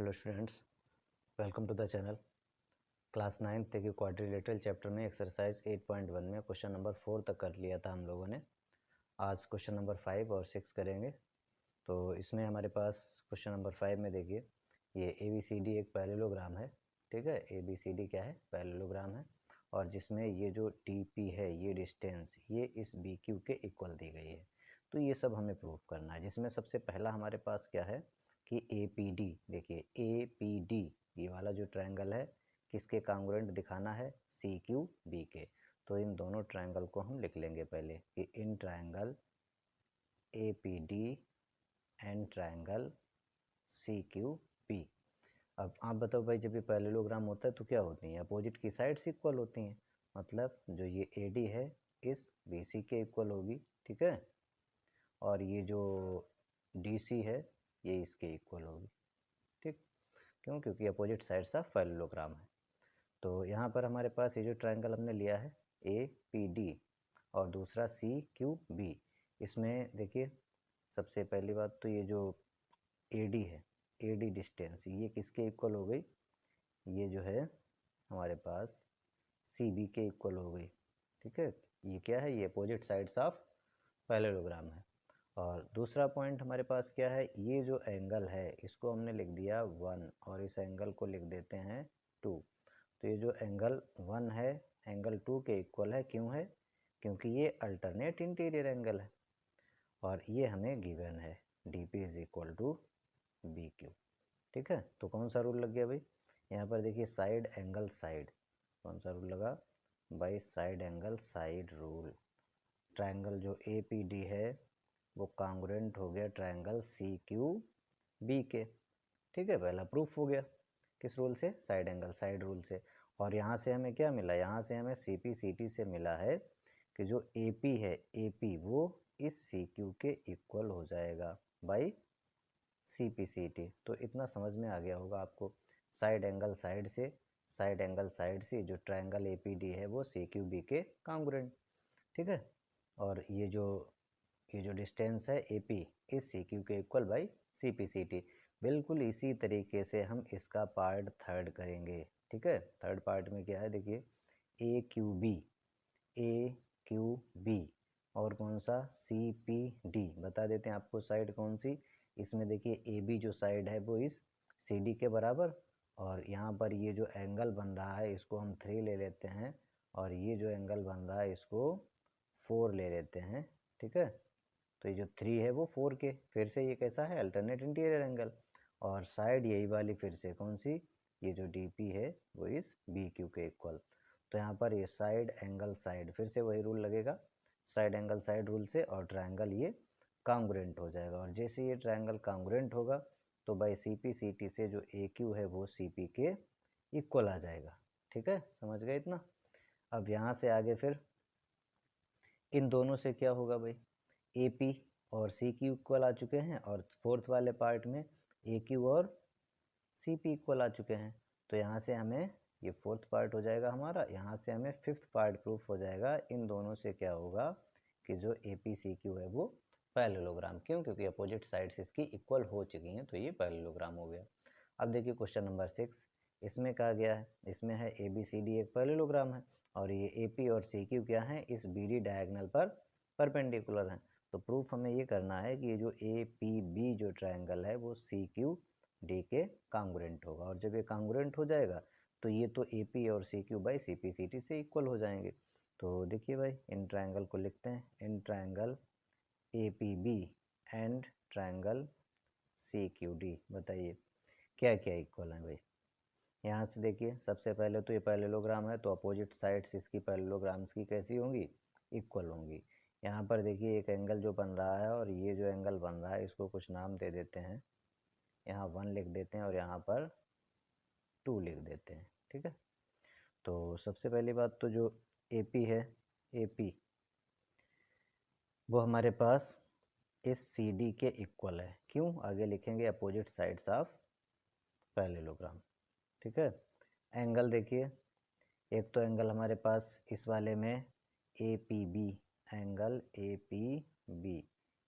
Hello students, welcome to the channel. Class 9th के quadrilateral chapter में exercise 8.1 में question number 4 तक कर लिया था हम लोगों ने। आज क्वेश्चन नंबर 5 और 6 करेंगे। तो इसमें हमारे पास क्वेश्चन नंबर 5 में देखिए, ये ABCD एक पैरेललोग्राम है। ठीक है, ABCD क्या है? पैरेललोग्राम है। और जिसमें ये जो TP है, ये डिस्टेंस, ये इस BQ के इक्वल दी गई है। तो ये सब हमें प्रूव करना है, जिसमें सबसे पहला हमारे पास क्या है कि APD। देखिए APD ये वाला जो ट्रायंगल है, किसके कांग्रुएंट दिखाना है? CQB के। तो इन दोनों ट्रायंगल को हम लिख लेंगे पहले कि in triangle APD and triangle CQB। अब आप बताओ भाई, जब ये पैरेललोग्राम होता है तो क्या होती हैं? अपोजिट की साइड्स इक्वल होती हैं। मतलब जो ये AD है इस BC के इक्वल होगी, ठीक है। और ये जो DC है ये इसके इक्वल होगी, ठीक। क्यों? क्योंकि अपोजिट साइड्स ऑफ पैरेललोग्राम है। तो यहाँ पर हमारे पास ये जो ट्रायंगल हमने लिया है APD और दूसरा CQB, इसमें देखिए सबसे पहली बात तो ये जो AD है, AD डिस्टेंस, ये किसके इक्वल हो गई? ये जो है हमारे पास CB के इक्वल हो गई, ठीक है। ये क्या है? ये अपोजिट साइड्स ऑफ पैरेललोग्राम है। और दूसरा पॉइंट हमारे पास क्या है? ये जो एंगल है इसको हमने लिख दिया 1 और इस एंगल को लिख देते हैं 2। तो ये जो एंगल 1 है एंगल 2 के इक्वल है। क्यों है? क्योंकि ये अल्टरनेट इंटीरियर एंगल है और ये हमें गिवन है DP is equal to BQ, ठीक है। तो कौन सा रूल लग गया भाई? यहाँ पर देखिए साइड एंगल साइड, कौन सा रूल लगा भाई? Side angle side rule. Triangle जो APD है वो कांग्रुएंट हो गया ट्रायंगल CQB के, ठीक है। पहला प्रूफ हो गया किस रूल से? साइड एंगल साइड रूल से। और यहाँ से हमें क्या मिला? यहाँ से हमें CPCT से मिला है कि जो AP है, AP वो इस CQ के इक्वल हो जाएगा बाई CPCT। तो इतना समझ में आ गया होगा आपको। साइड एंगल साइड से, साइड एंगल साइड से जो ट्रायंगल APD है वो CQB के कांग्रुएंट, ठीक है। और ये जो डिस्टेंस है AP इस CQ के इक्वल बाई CPCT। बिल्कुल इसी तरीके से हम इसका पार्ट थर्ड करेंगे, ठीक है। थर्ड पार्ट में क्या है देखिए, AQB और कौन सा? CPD। बता देते हैं आपको साइड कौन सी। इसमें देखिए AB जो साइड है वो इस CD के बराबर, और यहाँ पर ये जो एंगल बन रहा है इसको हम 3 ले लेते हैं, और ये जो एंगल बन रहा है इसको 4 ले लेते हैं, ठीक है। तो ये जो 3 है वो 4 के, फिर से ये कैसा है? Alternate interior angle. और साइड यही वाली फिर से कौन सी? ये जो DP है वो इस BQ के इक्वल। तो यहाँ पर ये साइड एंगल साइड, फिर से वही रूल लगेगा साइड एंगल साइड रूल से, और ट्रायंगल ये कांग्रुएंट हो जाएगा। और जैसे ये ट्रायंगल कांग्रुएंट होगा तो बाई CPCT से जो AQ है वो CP के इक्वल आ जाएगा, ठीक है। समझ गए इतना? अब यहाँ से आगे फिर इन दोनों से क्या होगा भाई? AP और CQ इक्वल आ चुके हैं, और फोर्थ वाले पार्ट में AQ और CP इक्वल आ चुके हैं। तो यहाँ से हमें ये फोर्थ पार्ट हो जाएगा हमारा, यहाँ से हमें फिफ्थ पार्ट प्रूफ हो जाएगा। इन दोनों से क्या होगा कि जो APCQ है वो पैरेललोग्राम। क्यों? क्योंकि अपोजिट साइड्स इसकी इक्वल हो चुकी हैं, तो ये पैरेललोग्राम हो गया। अब देखिए क्वेश्चन नंबर 6, इसमें कहा गया है, इसमें है ABCD एक पैरेललोग्राम है और ये AP और CQ क्या है? इस BD डायगोनल पर परपेंडिकुलर हैं। तो प्रूफ हमें ये करना है कि ये जो APB जो ट्रायंगल है वो CQD के कांग्रुएंट होगा, और जब ये कांग्रुएंट हो जाएगा तो ये तो AP और CQ बाई CPCT से इक्वल हो जाएंगे। तो देखिए भाई, इन ट्रायंगल को लिखते हैं, in triangle APB and triangle CQD। बताइए क्या क्या इक्वल है भाई? यहाँ से देखिए सबसे पहले तो ये पैरेललोग्राम है तो अपोजिट साइड्स इसकी पैरेललोग्राम्स की कैसी होंगी? इक्वल होंगी। यहाँ पर देखिए एक एंगल जो बन रहा है और ये जो एंगल बन रहा है इसको कुछ नाम दे देते हैं। यहाँ 1 लिख देते हैं और यहाँ पर 2 लिख देते हैं, ठीक है। तो सबसे पहली बात तो जो AP है, AP वो हमारे पास इस CD के इक्वल है। क्यों? आगे लिखेंगे अपोजिट साइड्स ऑफ पैरेललोग्राम, ठीक है। एंगल देखिए, एक तो एंगल हमारे पास इस वाले में APB, एंगल APB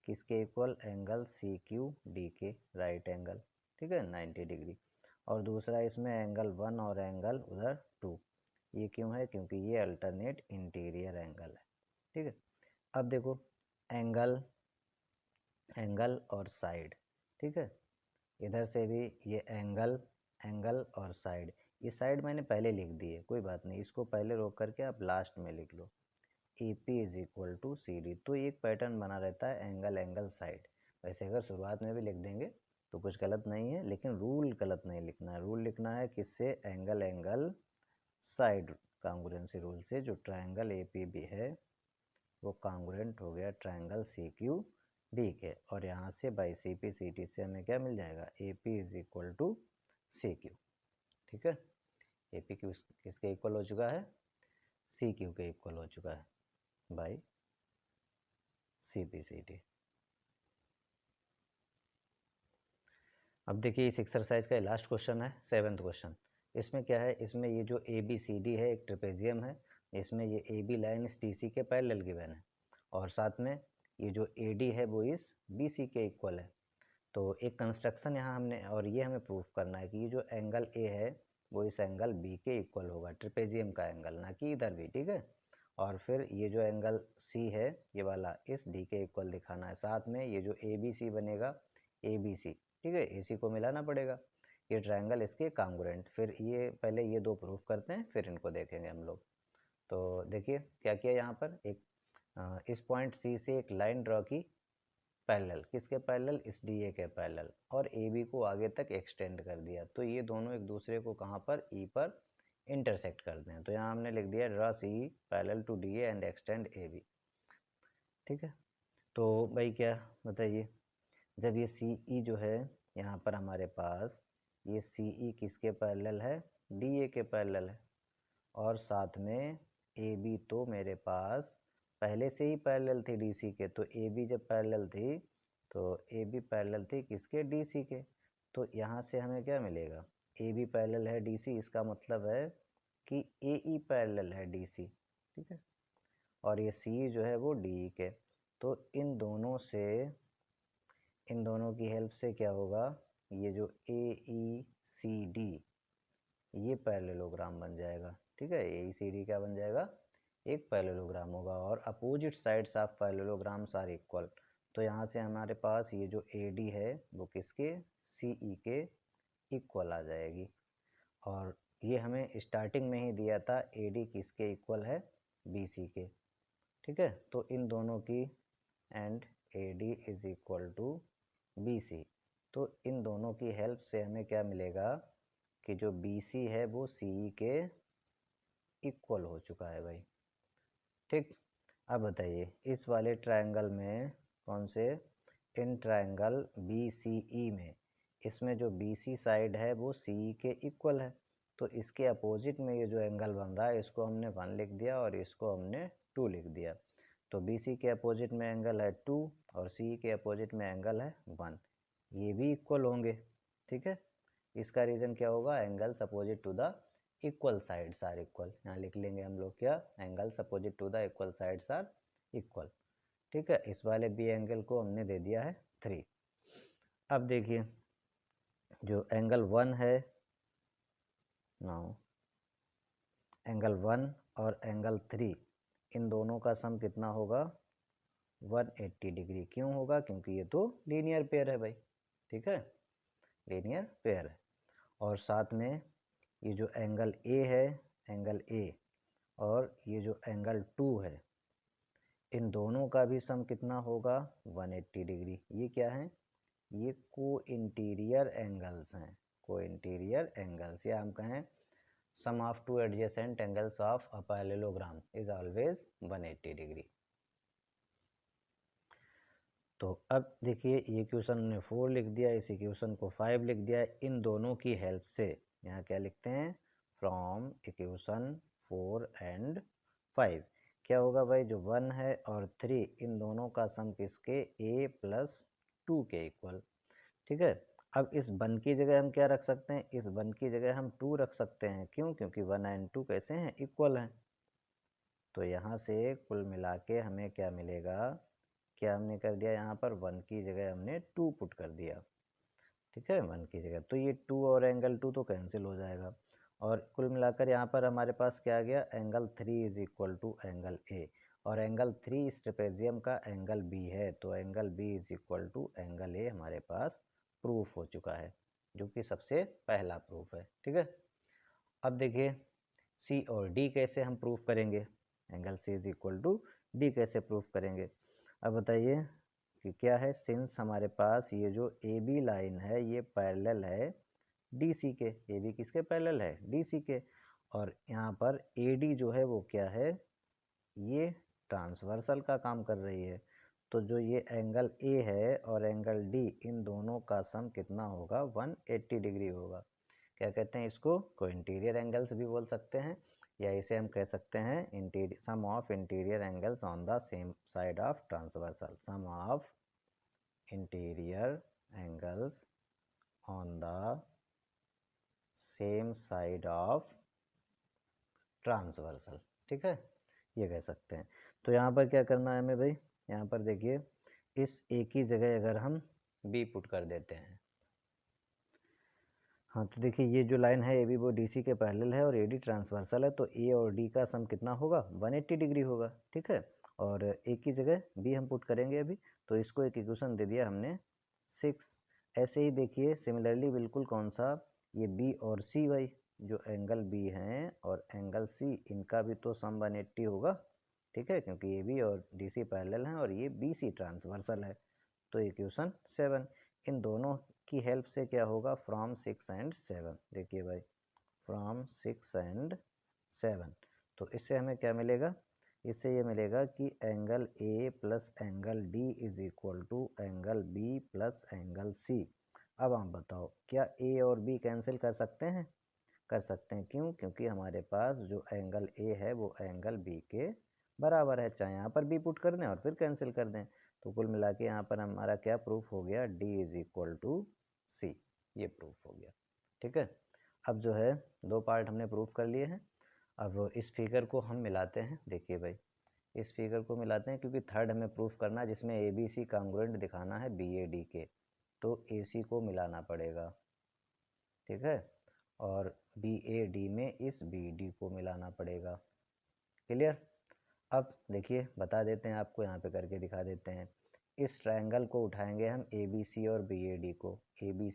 किसके इक्वल? एंगल CQD के, राइट एंगल, ठीक है, 90 डिग्री। और दूसरा इसमें एंगल 1 और एंगल उधर 2। ये क्यों है? क्योंकि ये अल्टरनेट इंटीरियर एंगल है। ठीक है, अब देखो एंगल एंगल और साइड। ठीक है, इधर से भी ये एंगल एंगल और साइड। ये साइड मैंने पहले लिख दी है, कोई बात नहीं, इसको पहले रोक करके आप लास्ट में लिख लो। A P is equal to C D. तो एक पैटर्न बना रहता है एंगल एंगल साइड। वैसे अगर शुरुआत में भी लिख देंगे तो कुछ गलत नहीं है, लेकिन रूल गलत नहीं लिखना है। रूल लिखना है किससे? एंगल एंगल साइड कांग्रुएंसी रूल से। जो ट्रायंगल ए पी बी है वो कांग्रुएंट हो गया ट्रायंगल सी क्यू डी के। और यहाँ से by C P C T से हमें क्या मिल जाएगा? A P is equal to C Q. ठीक है, ए पी क्यू किसके इक्वल हो चुका है? सी क्यू के इक्वल हो चुका है by C P C T. अब देखिए इस एक्सरसाइज का लास्ट क्वेश्चन है, 7th क्वेश्चन। इसमें क्या है? इसमें ये जो ए बी सी डी है एक ट्रेपेजियम है। इसमें ये ए बी लाइन इस टी सी के पैरेलल गिवन है, और साथ में ये जो ए डी है वो इस बी सी के इक्वल है। तो एक कंस्ट्रक्शन यहाँ हमने, और ये हमें प्रूफ करना है कि ये जो एंगल ए है वो इस एंगल बी के इक्वल होगा, ट्रेपेजियम का एंगल, ना कि इधर भी। ठीक है, और फिर ये जो एंगल सी है ये वाला इस डी के इक्वल दिखाना है। साथ में ये जो ए बी सी बनेगा, ए बी सी, ठीक है, ए सी को मिलाना पड़ेगा। ये ट्रायंगल इसके कांग्रुएंट। फिर ये पहले ये दो प्रूफ करते हैं, फिर इनको देखेंगे हम लोग। तो देखिए क्या किया यहाँ पर, एक इस पॉइंट सी से एक लाइन ड्रॉ की पैरेलल। किसके पैरेलल? इस डी ए के पैरेलल, और ए बी को आगे तक एक्सटेंड कर दिया। तो ये दोनों एक दूसरे को कहाँ पर? ई पर इंटरसेक्ट करते हैं। तो यहाँ हमने लिख दिया draw C parallel to D A and extend A B. ठीक है, तो भाई क्या बताइए, जब ये सी ई जो है यहाँ पर हमारे पास, ये सी ई किसके पैरेलल है? डी ए के पैरेलल है। और साथ में ए बी तो मेरे पास पहले से ही पैरेलल थी डी सी के। तो ए बी जब पैरेलल थी तो ए बी पैरेलल थी किसके? डी सी के। तो यहाँ से हमें क्या मिलेगा? ए बी पैरेलल है डी सी, इसका मतलब है कि ए ई पैरेलल है डी सी। ठीक है, और ये सी जो है वो डी ई के। तो इन दोनों की हेल्प से क्या होगा? ये जो ए ई सी डी ये पैरेललोग्राम बन जाएगा। ठीक है, ए ई सी डी क्या बन जाएगा? एक पैरेललोग्राम होगा। और opposite sides of parallelograms are equal. तो यहाँ से हमारे पास ये जो ए डी है वो किसके? सी ई के इक्वल आ जाएगी। और ये हमें स्टार्टिंग में ही दिया था ए डी किसके इक्वल है? बी सी के। ठीक है, तो इन दोनों की and A D is equal to B C. तो इन दोनों की हेल्प से हमें क्या मिलेगा कि जो बी सी है वो सी ई के इक्वल हो चुका है भाई। ठीक, अब बताइए इस वाले ट्रायंगल में, कौन से? इन ट्रायंगल बी सी ई में, इसमें जो बी सी साइड है वो सी ई के इक्वल है। तो इसके अपोजिट में ये जो एंगल बन रहा है इसको हमने 1 लिख दिया और इसको हमने 2 लिख दिया। तो बी सी के अपोजिट में एंगल है 2 और सी ई के अपोजिट में एंगल है 1। ये भी इक्वल होंगे। ठीक है, इसका रीज़न क्या होगा? Angles opposite to the equal sides are equal. यहाँ लिख लेंगे हम लोग क्या? Angles opposite to the equal sides are equal. ठीक है, इस वाले बी एंगल को हमने दे दिया है 3। अब देखिए जो एंगल 1 है, नाउ एंगल 1 और एंगल 3, इन दोनों का सम कितना होगा? 180 डिग्री। क्यों होगा? क्योंकि ये तो लीनियर पेयर है भाई। ठीक है, लीनियर पेयर है। और साथ में ये जो एंगल ए है, एंगल ए, और ये जो एंगल 2 है, इन दोनों का भी सम कितना होगा? 180 डिग्री। ये क्या है? ये को इंटीरियर एंगल्स हैं। को इंटीरियर एंगल्स, या हम कहें sum of two adjacent angles of a parallelogram is always 180 degree. तो अब देखिए ये क्वेश्चन ने 4 लिख दिया, इसी क्वेश्चन को 5 लिख दिया। इन दोनों की हेल्प से यहाँ क्या लिखते हैं? फ्रॉम इक्वेशन 4 एंड 5 क्या होगा भाई? जो 1 है और 3, इन दोनों का सम किसके? a + 2 के इक्वल। ठीक है, अब इस 1 की जगह हम क्या रख सकते हैं? इस 1 की जगह हम 2 रख सकते हैं। क्यों? क्योंकि 1 एंड 2 कैसे हैं? इक्वल हैं। तो यहाँ से कुल मिला के हमें क्या मिलेगा? क्या हमने कर दिया? यहाँ पर 1 की जगह हमने 2 पुट कर दिया। ठीक है, 1 की जगह। तो ये 2 और एंगल 2 तो कैंसिल हो जाएगा, और कुल मिलाकर यहाँ पर हमारे पास क्या आ गया, angle 3 is equal to angle A, और एंगल 3 इस ट्रेपेजियम का एंगल बी है, तो angle B is equal to angle A हमारे पास प्रूफ हो चुका है, जो कि सबसे पहला प्रूफ है। ठीक है, अब देखिए सी और डी कैसे हम प्रूफ करेंगे, angle C is equal to D कैसे प्रूफ करेंगे। अब बताइए कि क्या है, सिंस हमारे पास ये जो ए बी लाइन है ये पैरेलल है डी सी के, ए बी किसके पैरेलल है, डी सी के, और यहाँ पर ए डी जो है वो क्या है, ये ट्रांसवर्सल का काम कर रही है। तो जो ये एंगल ए है और एंगल डी, इन दोनों का सम कितना होगा, 180 डिग्री होगा। क्या कहते हैं इसको, को इंटीरियर एंगल्स भी बोल सकते हैं, या इसे हम कह सकते हैं interior sum of interior angles on the same side of transversal, sum of interior angles on the same side of transversal. ठीक है, ये कह सकते हैं। तो यहाँ पर क्या करना है हमें भाई, यहाँ पर देखिए इस ए की जगह अगर हम बी पुट कर देते हैं, हाँ तो देखिए ये जो लाइन है ए बी वो डी सी के पैरेलल है और ए डी ट्रांसवर्सल है, तो ए और डी का सम कितना होगा, 180 डिग्री होगा। ठीक है, और ए की जगह बी हम पुट करेंगे अभी, तो इसको एक इक्वेशन दे दिया हमने 6। ऐसे ही देखिए सिमिलरली बिल्कुल कौन सा, ये बी और सी वाई, जो एंगल बी हैं और एंगल सी, इनका भी तो सम 180 होगा। ठीक है, क्योंकि ए बी और डी सी पैरेलल हैं और ये बी सी ट्रांसवर्सल है। तो इक्वेशन 7, इन दोनों की हेल्प से क्या होगा, फ्रॉम 6 एंड 7, देखिए भाई फ्रॉम 6 एंड 7, तो इससे हमें क्या मिलेगा, इससे ये मिलेगा कि angle A plus angle D is equal to angle B plus angle C. अब आप बताओ क्या ए और बी कैंसिल कर सकते हैं, कर सकते हैं, क्यों, क्योंकि हमारे पास जो एंगल ए है वो एंगल बी के बराबर है, चाहे यहाँ पर बी पुट कर दें और फिर कैंसिल कर दें। तो कुल मिला के यहाँ पर हमारा क्या प्रूफ हो गया, डी इज इक्वल टू सी, ये प्रूफ हो गया। ठीक है, अब जो है 2 पार्ट हमने प्रूफ कर लिए हैं। अब इस फिगर को हम मिलाते हैं, देखिए भाई इस फिगर को मिलाते हैं, क्योंकि थर्ड हमें प्रूफ करना है जिसमें ए बी सी कांग्रुएंट दिखाना है बी ए डी के, तो ए सी को मिलाना पड़ेगा। ठीक है, और बी ए डी में इस बी डी को मिलाना पड़ेगा। क्लियर, अब देखिए बता देते हैं आपको, यहाँ पे करके दिखा देते हैं। इस ट्रायंगल को उठाएंगे हम ए बी सी और बी ए डी को, ए बी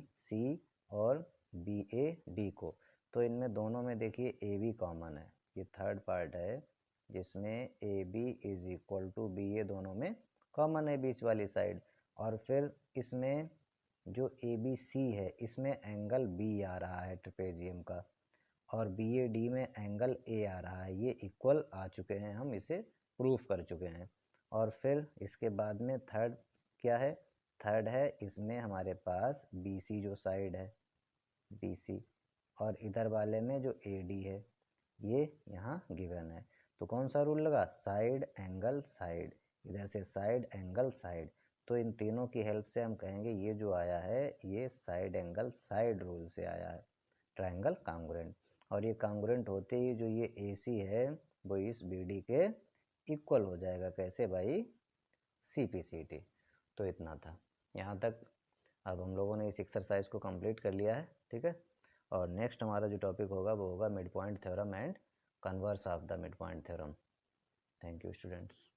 सी और बी ए डी को, तो इनमें दोनों में देखिए ए बी कॉमन है, ये थर्ड पार्ट है जिसमें A B is equal to B A दोनों में कॉमन है बीच वाली साइड, और फिर इसमें जो ए बी सी है इसमें एंगल बी आ रहा है ट्रेपेजियम का, और बी ए डी में एंगल ए आ रहा है, ये इक्वल आ चुके हैं, हम इसे प्रूफ कर चुके हैं। और फिर इसके बाद में थर्ड क्या है, थर्ड है इसमें हमारे पास बी सी जो साइड है बी सी, और इधर वाले में जो ए डी है ये यहाँ गिवन है, तो कौन सा रूल लगा, साइड एंगल साइड, इधर से साइड एंगल साइड, तो इन तीनों की हेल्प से हम कहेंगे ये जो आया है ये साइड एंगल साइड रूल से आया है, ट्रायंगल कांग्रुएंट। और ये कांग्रुएंट होते ही जो ये ए सी है वो इस बी डी के इक्वल हो जाएगा, कैसे भाई, सी पी सी टी। तो इतना था यहाँ तक। अब हम लोगों ने इस एक्सरसाइज को कंप्लीट कर लिया है। ठीक है, और नेक्स्ट हमारा जो टॉपिक होगा वो होगा mid point theorem and converse of the mid point theorem. Thank you students.